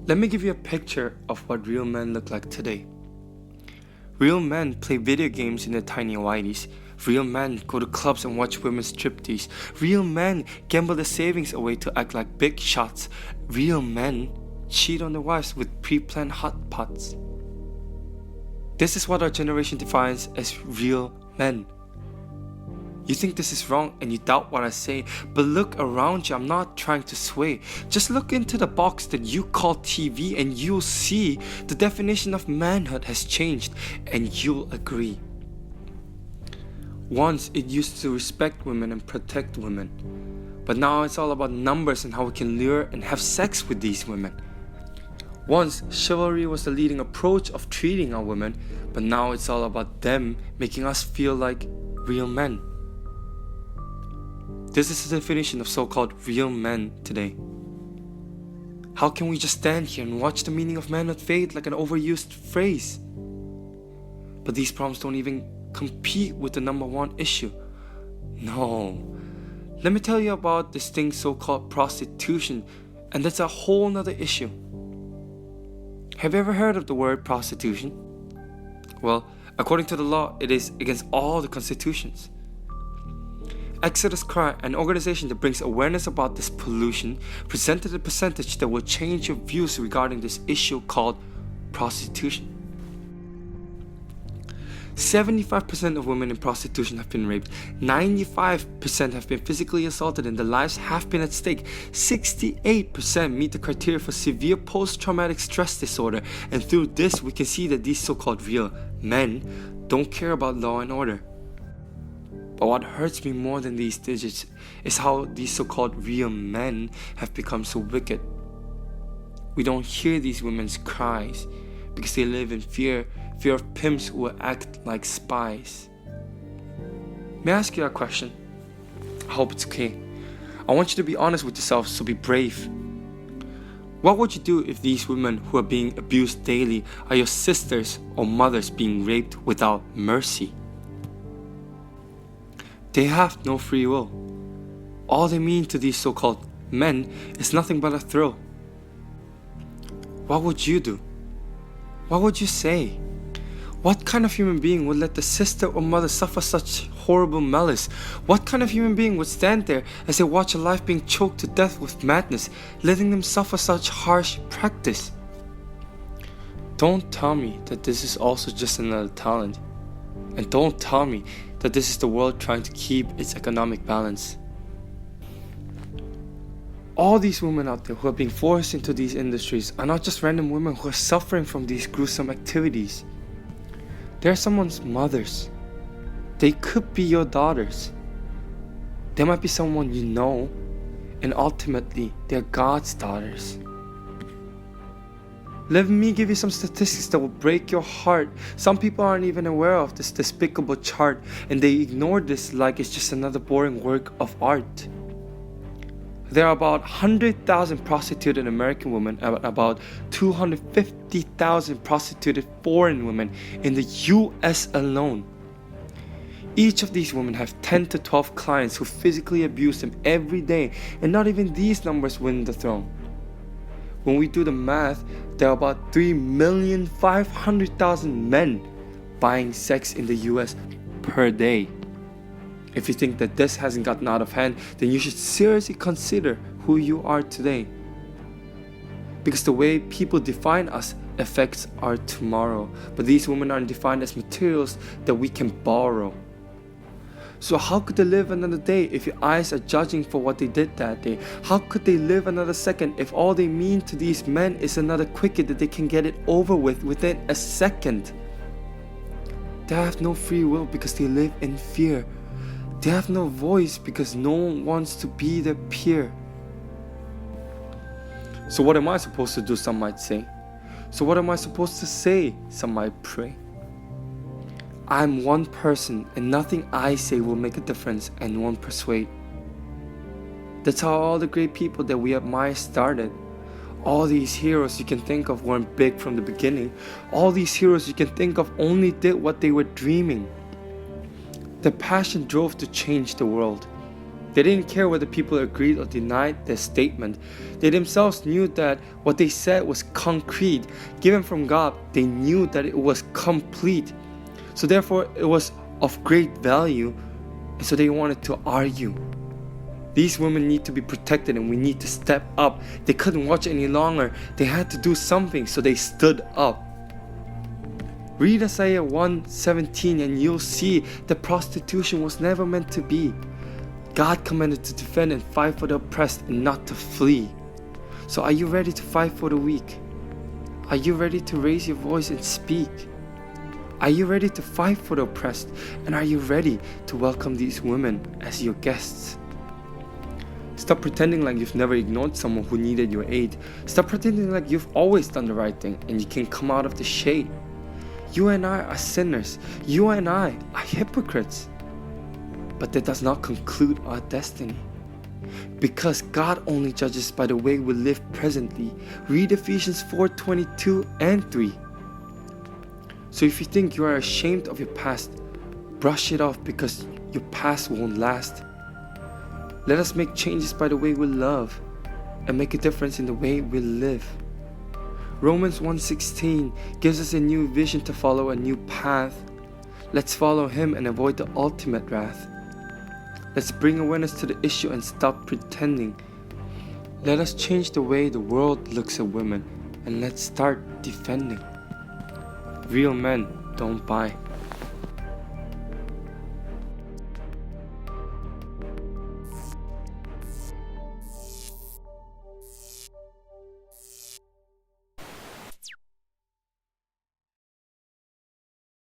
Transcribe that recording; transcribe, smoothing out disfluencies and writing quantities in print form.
Let me give you a picture of what real men look like today. Real men play video games in their tiny whiteys. Real men go to clubs and watch women's striptease. Real men gamble their savings away to act like big shots. Real men cheat on their wives with pre-planned hot pots. This is what our generation defines as real men. You think this is wrong and you doubt what I say, but look around you. I'm not trying to sway. Just look into the box that you call TV and you'll see the definition of manhood has changed, and you'll agree. Once it used to respect women and protect women, but now it's all about numbers and how we can lure and have sex with these women. Once chivalry was the leading approach of treating our women, but now it's all about them making us feel like real men. This is the definition of so-called real men today. How can we just stand here and watch the meaning of manhood fade like an overused phrase? But these problems don't even compete with the number one issue. No. Let me tell you about this thing so-called prostitution, and that's a whole nother issue. Have you ever heard of the word prostitution? Well, according to the law, it is against all the constitutions. Exodus Cry, an organization that brings awareness about this pollution, presented a percentage that will change your views regarding this issue called prostitution. 75% of women in prostitution have been raped, 95% have been physically assaulted, and their lives have been at stake. 68% meet the criteria for severe post-traumatic stress disorder, and through this we can see that these so-called real men don't care about law and order. But what hurts me more than these digits is how these so-called real men have become so wicked. We don't hear these women's cries because they live in fear of pimps who will act like spies. May I ask you a question? I hope it's okay. I want you to be honest with yourself, so be brave. What would you do if these women who are being abused daily are your sisters or mothers being raped without mercy? They have no free will. All they mean to these so-called men is nothing but a thrill. What would you do? What would you say? What kind of human being would let the sister or mother suffer such horrible malice? What kind of human being would stand there as they watch a life being choked to death with madness, letting them suffer such harsh practice? Don't tell me that this is also just another talent. And don't tell me that this is the world trying to keep its economic balance. All these women out there who are being forced into these industries are not just random women who are suffering from these gruesome activities. They're someone's mothers. They could be your daughters. They might be someone you know, and ultimately, they're God's daughters. Let me give you some statistics that will break your heart. Some people aren't even aware of this despicable chart, and they ignore this like it's just another boring work of art. There are about 100,000 prostituted American women and about 250,000 prostituted foreign women in the US alone. Each of these women have 10 to 12 clients who physically abuse them every day, and not even these numbers win the throne. When we do the math, there are about 3,500,000 men buying sex in the US per day. If you think that this hasn't gotten out of hand, then you should seriously consider who you are today. Because the way people define us affects our tomorrow. But these women aren't defined as materials that we can borrow. So how could they live another day if your eyes are judging for what they did that day? How could they live another second if all they mean to these men is another quickie that they can get it over with within a second? They have no free will because they live in fear. They have no voice because no one wants to be their peer. So what am I supposed to do, some might say? So what am I supposed to say, some might pray? I'm one person, and nothing I say will make a difference and won't persuade. That's how all the great people that we admire started. All these heroes you can think of weren't big from the beginning. All these heroes you can think of only did what they were dreaming. Their passion drove to change the world. They didn't care whether people agreed or denied their statement. They themselves knew that what they said was concrete, given from God. They knew that it was complete. So therefore, it was of great value, and so they wanted to argue. These women need to be protected, and we need to step up. They couldn't watch any longer. They had to do something, so they stood up. Read Isaiah 1:17 and you'll see that prostitution was never meant to be. God commanded to defend and fight for the oppressed and not to flee. So are you ready to fight for the weak? Are you ready to raise your voice and speak? Are you ready to fight for the oppressed? And are you ready to welcome these women as your guests? Stop pretending like you've never ignored someone who needed your aid. Stop pretending like you've always done the right thing and you can come out of the shade. You and I are sinners. You and I are hypocrites. But that does not conclude our destiny. Because God only judges by the way we live presently. Read Ephesians 4:22 and 3. So if you think you are ashamed of your past, brush it off because your past won't last. Let us make changes by the way we love and make a difference in the way we live. Romans 1:16 gives us a new vision to follow a new path. Let's follow Him and avoid the ultimate wrath. Let's bring awareness to the issue and stop pretending. Let us change the way the world looks at women and let's start defending. Real men don't buy.